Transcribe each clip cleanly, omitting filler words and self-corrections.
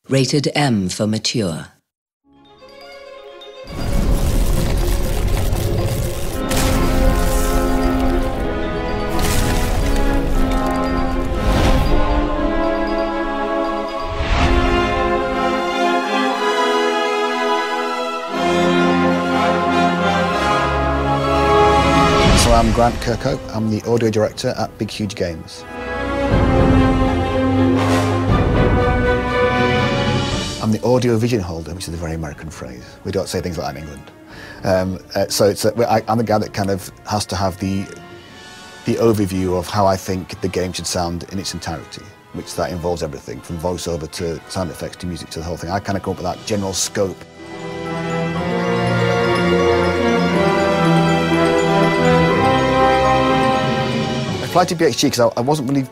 Rated M for mature. So I'm Grant Kirkhope. I'm the audio director at Big Huge Games. I'm the audio vision holder, which is a very American phrase. We don't say things like that in England. I'm the guy that kind of has to have the overview of how I think the game should sound in its entirety, which that involves everything from voiceover to sound effects to music to the whole thing. I kind of come up with that general scope. I applied to BHG because I wasn't really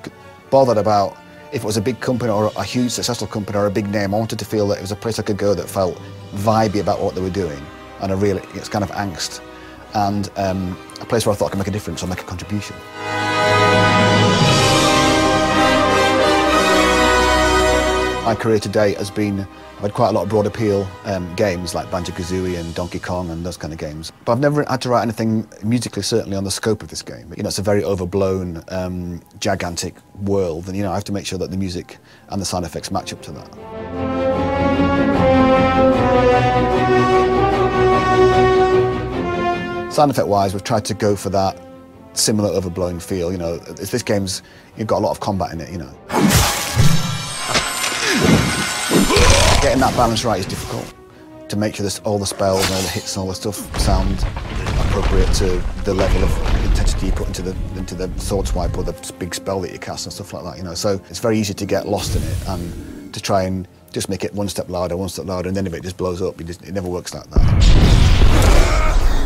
bothered about if it was a big company or a huge successful company or a big name. I wanted to feel that it was a place I could go that felt vibey about what they were doing and it's kind of angst, and a place where I thought I could make a difference or make a contribution. My career to date has been, I've had quite a lot of broad appeal games like Banjo-Kazooie and Donkey Kong and those kind of games. But I've never had to write anything musically, certainly on the scope of this game. You know, it's a very overblown, gigantic world, and I have to make sure that the music and the sound effects match up to that. Sound effect-wise, we've tried to go for that similar overblown feel. This game's got a lot of combat in it. Getting that balance right is difficult, to make sure all the spells and all the hits and all the stuff sound appropriate to the level of intensity you put into the sword swipe or the big spell that you cast and stuff like that. So it's very easy to get lost in it and to try and just make it one step louder, and then if it just blows up, it never works like that.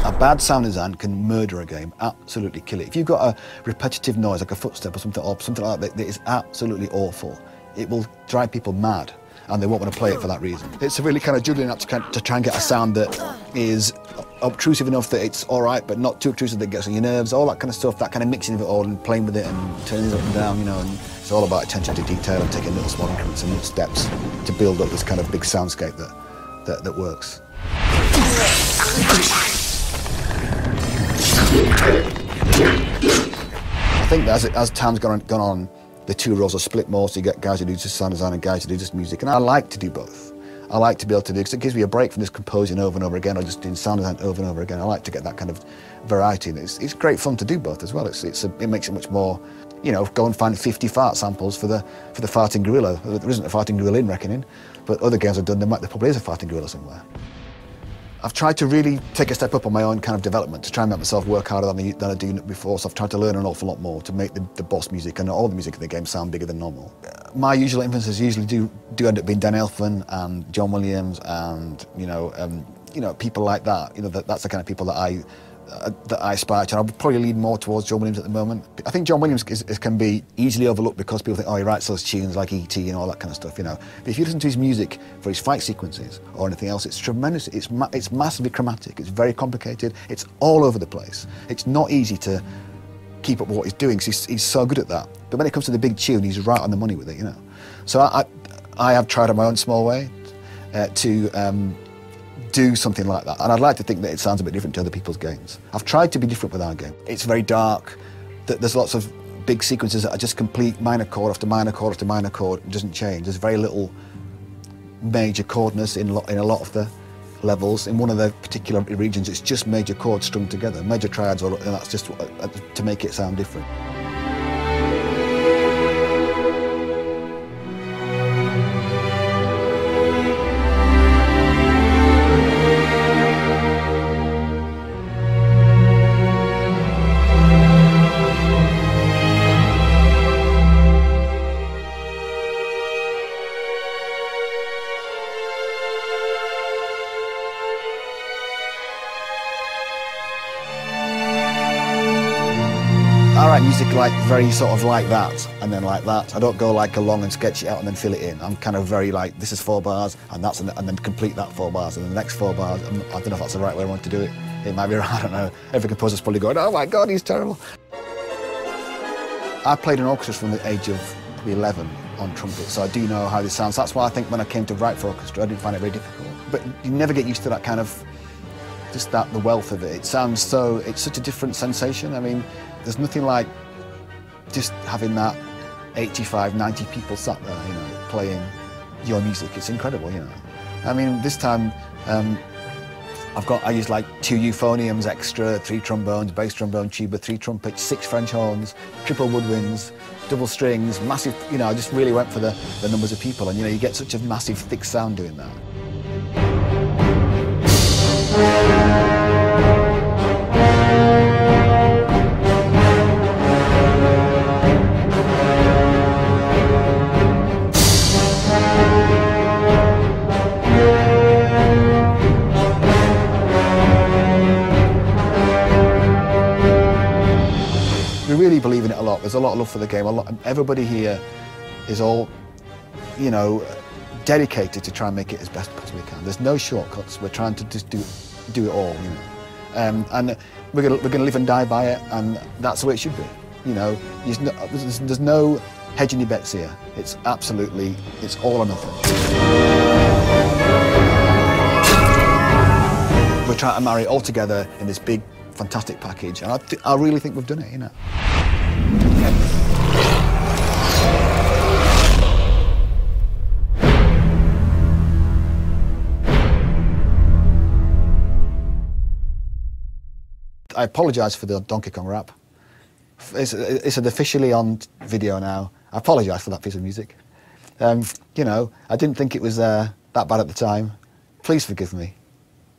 A bad sound design can murder a game, absolutely kill it. If you've got a repetitive noise like a footstep or something like that is absolutely awful, it will drive people mad, and they won't want to play it for that reason. It's a really kind of juggling act to try and get a sound that is obtrusive enough that it's all right, but not too obtrusive that gets on your nerves, all that kind of stuff, that kind of mixing of it all and playing with it and turning it up and down, and it's all about attention to detail and taking little small increments and little steps to build up this kind of big soundscape that works. I think that as time's gone on, the two roles are split more, so you get guys who do just sound design and guys who do just music. And I like to do both. I like to be able to do, because it gives me a break from just composing over and over again or just doing sound design over and over again. I like to get that kind of variety. And it's great fun to do both as well. It makes it much more, go and find 50 fart samples for the farting gorilla. There isn't a farting gorilla in Reckoning, but other games I've done, there probably is a farting gorilla somewhere. I've tried to really take a step up on my own kind of development to try and make myself work harder than I do before, so I've tried to learn an awful lot more to make the boss music and all the music in the game sound bigger than normal. My usual influences usually do end up being Dan Elfman and John Williams and people like that. That's the kind of people that I aspire to. And I'll probably lean more towards John Williams at the moment. I think John Williams can be easily overlooked because people think, oh, he writes those tunes like E.T. and all that kind of stuff, But if you listen to his music for his fight sequences or anything else, it's tremendous. It's massively chromatic. It's very complicated. It's all over the place. It's not easy to keep up with what he's doing because he's so good at that. But when it comes to the big tune, he's right on the money with it, So I have tried in my own small way to do something like that, and I'd like to think that it sounds a bit different to other people's games. I've tried to be different with our game. It's very dark, there's lots of big sequences that are just complete minor chord after minor chord after minor chord. It doesn't change. There's very little major chordness in a lot of the levels. In one of the particular regions, it's just major chords strung together, major triads, and that's just to make it sound different. I write music very sort of like that, and then like that. I don't go along and sketch it out and then fill it in. I'm kind of very this is 4 bars, and then complete that 4 bars, and then the next 4 bars. I don't know if that's the right way I want to do it. It might be wrong, I don't know. Every composer's probably going, oh my God, he's terrible. I played in orchestras from the age of 11 on trumpet, so I do know how this sounds. That's why I think when I came to write for orchestra, I didn't find it very difficult. But you never get used to that kind of, just the wealth of it. It sounds so, it's such a different sensation. I mean, there's nothing like just having that 85, 90 people sat there, you know, playing your music. It's incredible, you know. I mean, this time, I use like 2 euphoniums extra, 3 trombones, bass trombone, tuba, 3 trumpets, 6 French horns, triple woodwinds, double strings, massive, you know, I just really went for the numbers of people, and you know, you get such a massive, thick sound doing that. We really believe in it a lot. There's a lot of love for the game. Everybody here is all, you know, dedicated to try and make it as best as we can. There's no shortcuts. We're trying to just do it all, you know. And we're gonna live and die by it, and that's the way it should be. You know, there's no hedging your bets here. It's absolutely, it's all or nothing. We're trying to marry it all together in this big, fantastic package, and I really think we've done it, you know. I apologise for the Donkey Kong rap. It's officially on video now. I apologise for that piece of music. You know, I didn't think it was that bad at the time. Please forgive me.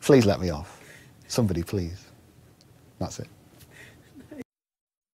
Please let me off. Somebody, please. That's it.